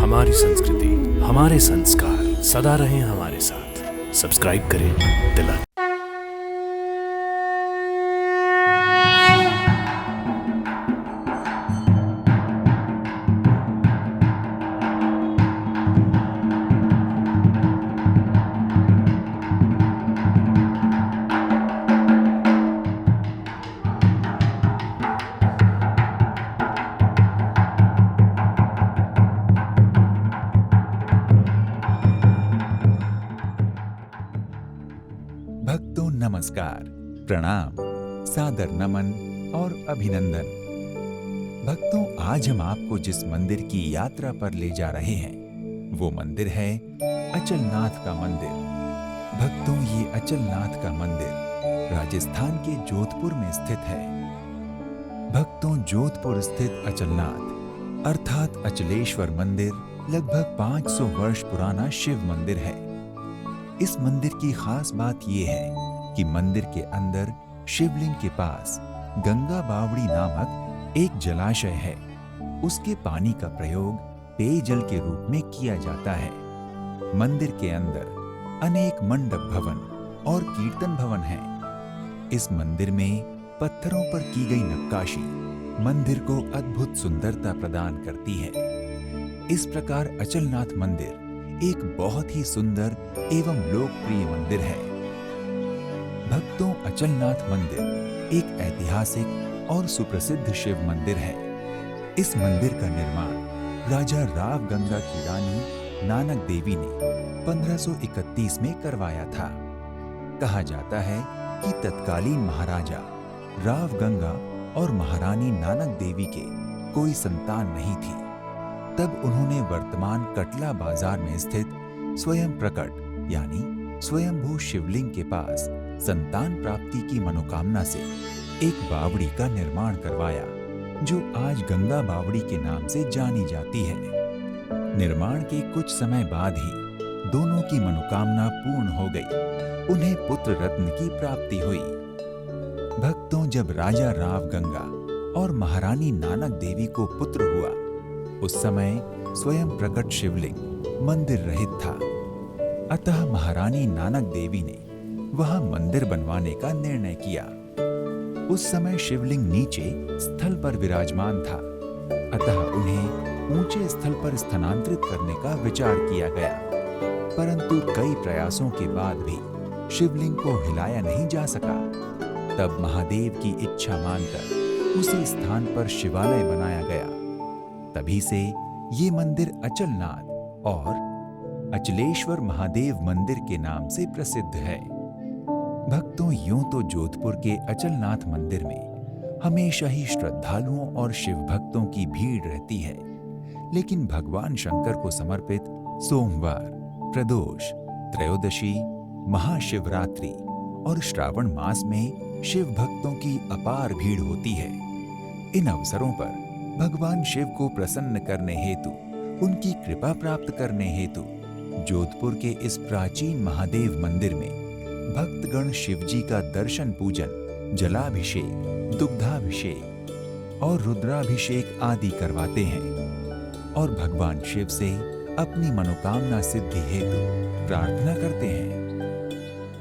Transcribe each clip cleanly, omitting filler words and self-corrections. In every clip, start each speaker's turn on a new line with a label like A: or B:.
A: हमारी संस्कृति, हमारे संस्कार सदा रहें हमारे साथ। सब्सक्राइब करें तिलक।
B: भक्तों नमस्कार, प्रणाम, सादर नमन और अभिनंदन। भक्तों, आज हम आपको जिस मंदिर की यात्रा पर ले जा रहे हैं वो मंदिर है अचलनाथ का मंदिर। भक्तों, ये अचलनाथ का मंदिर राजस्थान के जोधपुर में स्थित है। भक्तों, जोधपुर स्थित अचलनाथ अर्थात अचलेश्वर मंदिर लगभग 500 वर्ष पुराना शिव मंदिर है। इस मंदिर की खास बात यह है कि मंदिर के अंदर शिवलिंग के पास गंगा बावड़ी नामक एक जलाशय है। उसके पानी का प्रयोग पेयजल के रूप में किया जाता है। मंदिर के अंदर अनेक मंडप भवन और कीर्तन भवन हैं। इस मंदिर में पत्थरों पर की गई नक्काशी मंदिर को अद्भुत सुंदरता प्रदान करती है। इस प्रकार अचलनाथ मंदिर एक बहुत ही सुंदर एवं लोकप्रिय मंदिर है। भक्तों, अचलनाथ मंदिर एक ऐतिहासिक और सुप्रसिद्ध शिव मंदिर है। इस मंदिर का निर्माण राजा राव गंगा की रानी नानक देवी ने 1531 में करवाया था। कहा जाता है कि तत्कालीन महाराजा राव गंगा और महारानी नानक देवी के कोई संतान नहीं थी। तब उन्होंने वर्तमान कटला बाजार में स्थित स्वयं प्रकट यानी स्वयंभू शिवलिंग के पास संतान प्राप्ति की मनोकामना से एक बावड़ी का निर्माण करवाया, जो आज गंगा बावड़ी के नाम से जानी जाती है। निर्माण के कुछ समय बाद ही दोनों की मनोकामना पूर्ण हो गई। उन्हें पुत्र रत्न की प्राप्ति हुई। भक्तों, जब राजा राव गंगा और महारानी नानक देवी को पुत्र हुआ, उस समय स्वयं प्रकट शिवलिंग मंदिर रहित था। अतः महारानी नानक देवी ने वहां मंदिर बनवाने का निर्णय किया। उस समय शिवलिंग नीचे स्थल पर विराजमान था। अतः उन्हें ऊंचे स्थल पर स्थानांतरित करने का विचार किया गया, परंतु कई प्रयासों के बाद भी शिवलिंग को हिलाया नहीं जा सका। तब महादेव की इच्छा मानकर उसी स्थान पर शिवालय बनाया गया। तभी से ये मंदिर अचलनाथ और अचलेश्वर महादेव मंदिर के नाम से प्रसिद्ध है। भक्तों, यूं तो जोधपुर के अचलनाथ मंदिर में हमेशा ही श्रद्धालुओं और शिव भक्तों की भीड़ रहती है, लेकिन भगवान शंकर को समर्पित सोमवार, प्रदोष, त्रयोदशी, महाशिवरात्रि और श्रावण मास में शिव भक्तों की अपार भीड़ होती है। इन अवसरों पर भगवान शिव को प्रसन्न करने हेतु, उनकी कृपा प्राप्त करने हेतु जोधपुर के इस प्राचीन महादेव मंदिर में भक्तगण शिव जी का दर्शन पूजन, जलाभिषेक, दुग्धाभिषेक और रुद्राभिषेक आदि करवाते हैं और भगवान शिव से अपनी मनोकामना सिद्धि हेतु प्रार्थना करते हैं।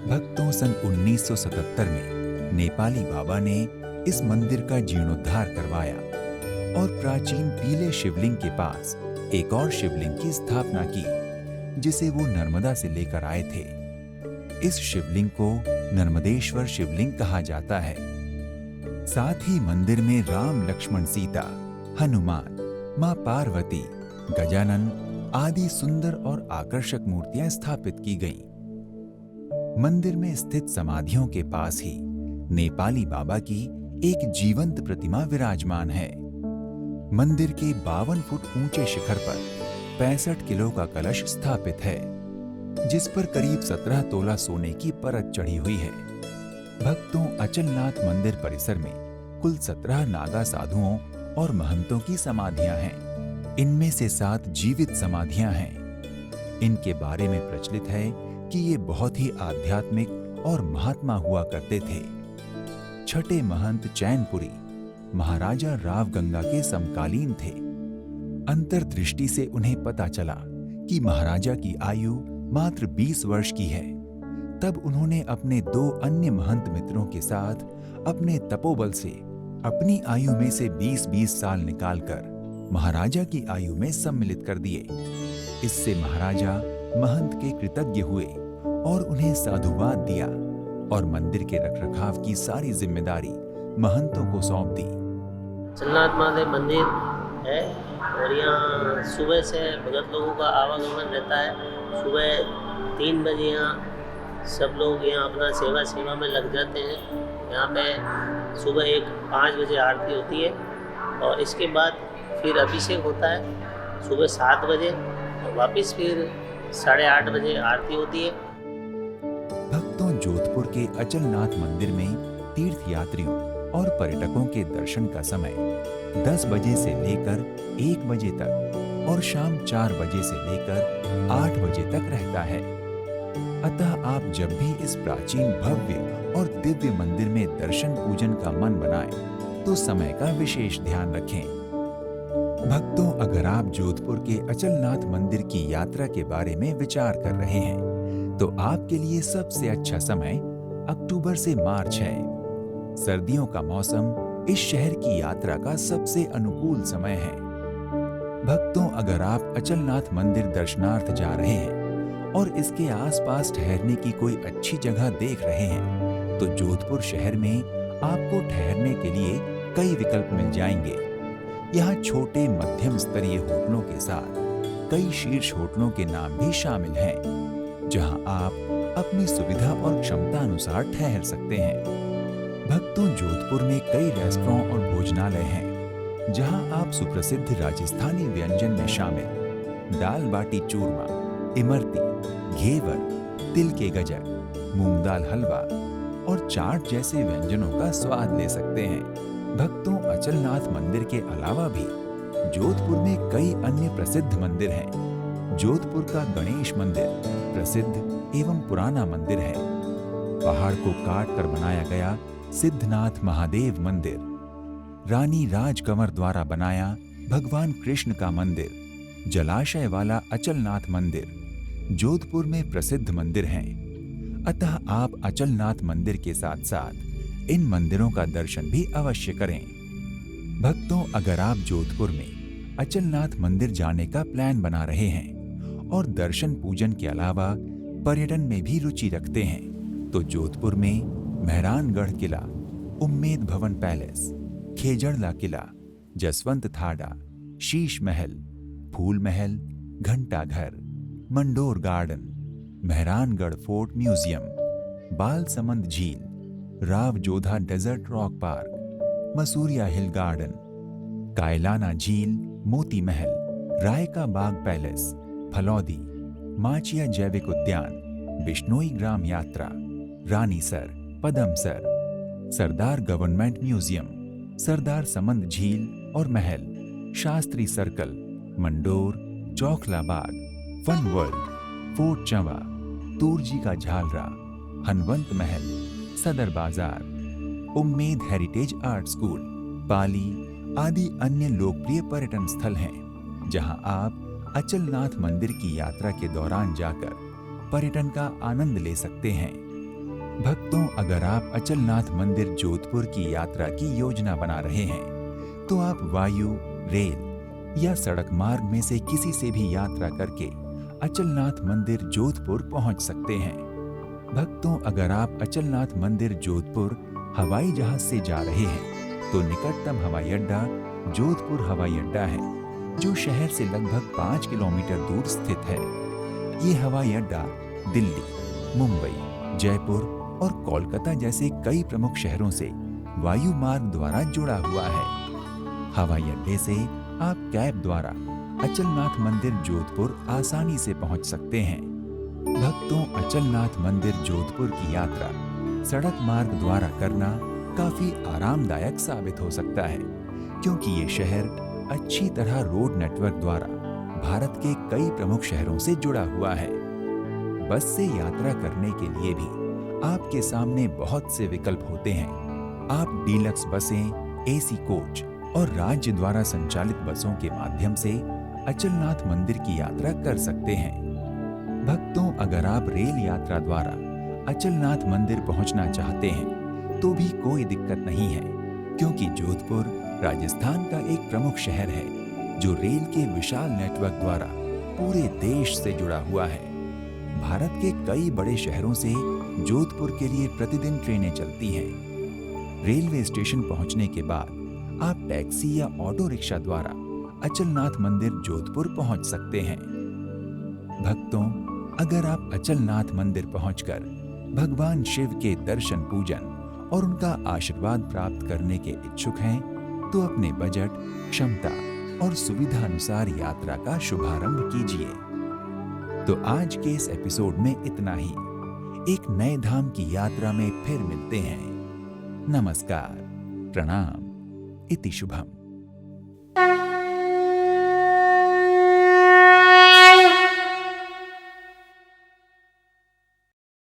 B: भक्तों, सन 1977 में नेपाली बाबा ने इस मंदिर का जीर्णोद्धार करवाया और प्राचीन पीले शिवलिंग के पास एक और शिवलिंग की स्थापना की, जिसे वो नर्मदा से लेकर आए थे। इस शिवलिंग को नर्मदेश्वर शिवलिंग कहा जाता है। साथ ही मंदिर में राम, लक्ष्मण, सीता, हनुमान, मां पार्वती, गजानन आदि सुंदर और आकर्षक मूर्तियां स्थापित की गईं। मंदिर में स्थित समाधियों के पास ही नेपाली बाबा की एक जीवंत प्रतिमा विराजमान है। मंदिर के 52 फुट ऊंचे शिखर पर 65 किलो का कलश स्थापित है, जिस पर करीब 17 तोला सोने की परत चढ़ी हुई है। भक्तों, अचलनाथ मंदिर परिसर में कुल 17 नागा साधुओं और महंतों की समाधियां हैं। इनमें से 7 जीवित समाधियां हैं। इनके बारे में प्रचलित है कि ये बहुत ही आध्यात्मिक और महात्मा हुआ करते थे। छठे महंत चैनपुरी महाराजा राव गंगा के समकालीन थे। अंतर्दृष्टि से उन्हें पता चला कि महाराजा की आयु मात्र 20 वर्ष की है। तब उन्होंने अपने 2 अन्य महंत मित्रों के साथ अपने तपोबल से अपनी आयु में से 20-20 साल निकालकर महाराजा की आयु में सम्मिलित कर दिए। इससे महाराजा महंत के कृतज्ञ हुए और उन्हें साधुवाद दिया और मंदिर के रखरखाव की सारी जिम्मेदारी महंतों को सौंप दी।
C: अचलनाथ महादेव मंदिर है और यहाँ सुबह से भगत लोगों का आवागमन रहता है। सुबह 3 बजे यहाँ सब लोग यहाँ अपना सेवा में लग जाते हैं। यहाँ पे सुबह 5 बजे आरती होती है और इसके बाद फिर अभिषेक होता है सुबह 7 बजे और वापस फिर 8:30 बजे आरती होती है।
B: भक्तों, जोधपुर के अचलनाथ मंदिर में तीर्थयात्रियों और पर्यटकों के दर्शन का समय 10 बजे से लेकर 1 बजे तक और शाम 4 बजे से लेकर 8 बजे तक रहता है। अतः आप जब भी इस प्राचीन भव्य और दिव्य मंदिर में दर्शन पूजन का मन बनाएं, तो समय का विशेष ध्यान रखें। भक्तों, अगर आप जोधपुर के अचलनाथ मंदिर की यात्रा के बारे में विचार कर रहे हैं, तो आपके लिए सबसे अच्छा समय अक्टूबर से मार्च है। सर्दियों का मौसम इस शहर की यात्रा का सबसे अनुकूल समय है। भक्तों, अगर आप अचलनाथ मंदिर दर्शनार्थ जा रहे हैं और इसके आसपास ठहरने की कोई अच्छी जगह देख रहे हैं, तो जोधपुर शहर में आपको ठहरने के लिए कई विकल्प मिल जाएंगे। यहाँ छोटे मध्यम स्तरीय होटलों के साथ कई शीर्ष होटलों के नाम भी शामिल हैं, जहाँ आप अपनी सुविधा और क्षमता अनुसार ठहर सकते हैं। भक्तों, जोधपुर में कई रेस्टोरेंट और भोजनालय हैं, जहाँ आप सुप्रसिद्ध राजस्थानी व्यंजन में शामिल दाल बाटी चूरमा, इमरती, घेवर, तिल के गजक, मूंग दाल हलवा और चाट जैसे व्यंजनों का स्वाद ले सकते हैं। भक्तों, अचलनाथ मंदिर के अलावा भी जोधपुर में कई अन्य प्रसिद्ध मंदिर हैं। जोधपुर का गणेश मंदिर प्रसिद्ध एवं पुराना मंदिर है। पहाड़ को काट कर बनाया गया सिद्धनाथ महादेव मंदिर, रानी राजकंवर द्वारा बनाया भगवान कृष्ण का मंदिर, जलाशय वाला अचलनाथ मंदिर जोधपुर में प्रसिद्ध मंदिर हैं। अतः आप अचलनाथ मंदिर के साथ साथ इन मंदिरों का दर्शन भी अवश्य करें। भक्तों, अगर आप जोधपुर में अचलनाथ मंदिर जाने का प्लान बना रहे हैं और दर्शन पूजन के अलावा पर्यटन में भी रुचि रखते हैं, तो जोधपुर में मेहरानगढ़ किला, उम्मेद भवन पैलेस, खेजड़ला किला, जसवंत थाड़ा, शीश महल, फूल Mahal, Ghanta Ghar, Mandore garden, Mehrangarh fort museum, Balsamand झील, Rao Jodha desert rock park, Masuria hill garden, Kaylana झील, मोती महल, राय का बाग पैलेस, फलौदी, माचिया जैविक उद्यान, बिश्नोई ग्राम यात्रा, रानीसर, पदमसर, सरदार गवर्नमेंट म्यूजियम, सरदार समंद झील और महल, शास्त्री सर्कल, मंडोर, चौखला बाग, फन वर्ल्ड, फोर्ट चंवा, तूरजी का झालरा, हनवंत महल, सदर बाजार, उम्मेद हेरिटेज आर्ट स्कूल, पाली आदि अन्य लोकप्रिय पर्यटन स्थल हैं, जहां आप अचलनाथ मंदिर की यात्रा के दौरान जाकर पर्यटन का आनंद ले सकते हैं। भक्तों, अगर आप अचलनाथ मंदिर जोधपुर की यात्रा की योजना बना रहे हैं, तो आप वायु, रेल या सड़क मार्ग में से किसी से भी यात्रा करके अचलनाथ मंदिर जोधपुर पहुंच सकते हैं। भक्तों, अगर आप अचलनाथ मंदिर जोधपुर हवाई जहाज से जा रहे हैं, तो निकटतम हवाई अड्डा जोधपुर हवाई अड्डा है, जो शहर से लगभग 5 किलोमीटर दूर स्थित है। ये हवाई अड्डा दिल्ली, मुंबई, जयपुर और कोलकाता जैसे कई प्रमुख शहरों से वायु मार्ग द्वारा जुड़ा हुआ है। हवाई अड्डे से आप कैब द्वारा अचलनाथ मंदिर जोधपुर आसानी से पहुंच सकते हैं। भक्तों, अचलनाथ मंदिर जोधपुर की यात्रा सड़क मार्ग द्वारा करना काफी आरामदायक साबित हो सकता है, क्योंकि ये शहर अच्छी तरह रोड नेटवर्क द्वारा भारत के कई प्रमुख शहरों से जुड़ा हुआ है। बस से यात्रा करने के लिए भी आपके सामने बहुत से विकल्प होते हैं। आप डीलक्स बसें, एसी कोच और राज्य द्वारा संचालित बसों के माध्यम से अचलनाथ मंदिर की यात्रा कर सकते हैं। भक्तों, अगर आप रेल यात्रा द्वारा अचलनाथ मंदिर पहुंचना चाहते हैं तो भी कोई दिक्कत नहीं है, क्योंकि जोधपुर राजस्थान का एक प्रमुख शहर है जो रेल के विशाल नेटवर्क द्वारा पूरे देश से जुड़ा हुआ है। भारत के कई बड़े शहरों से जोधपुर के लिए प्रतिदिन ट्रेनें चलती हैं। रेलवे स्टेशन पहुंचने के बाद आप टैक्सी या ऑटो रिक्शा द्वारा अचलनाथ मंदिर जोधपुर पहुंच सकते हैं। भक्तों, अगर आप अचलनाथ मंदिर पहुंचकर भगवान शिव के दर्शन पूजन और उनका आशीर्वाद प्राप्त करने के इच्छुक हैं, तो अपने बजट, क्षमता और सुविधा अनुसार यात्रा का शुभारंभ कीजिए। तो आज के इस एपिसोड में इतना ही। एक नए धाम की यात्रा में फिर मिलते हैं। नमस्कार, प्रणाम, इति शुभम।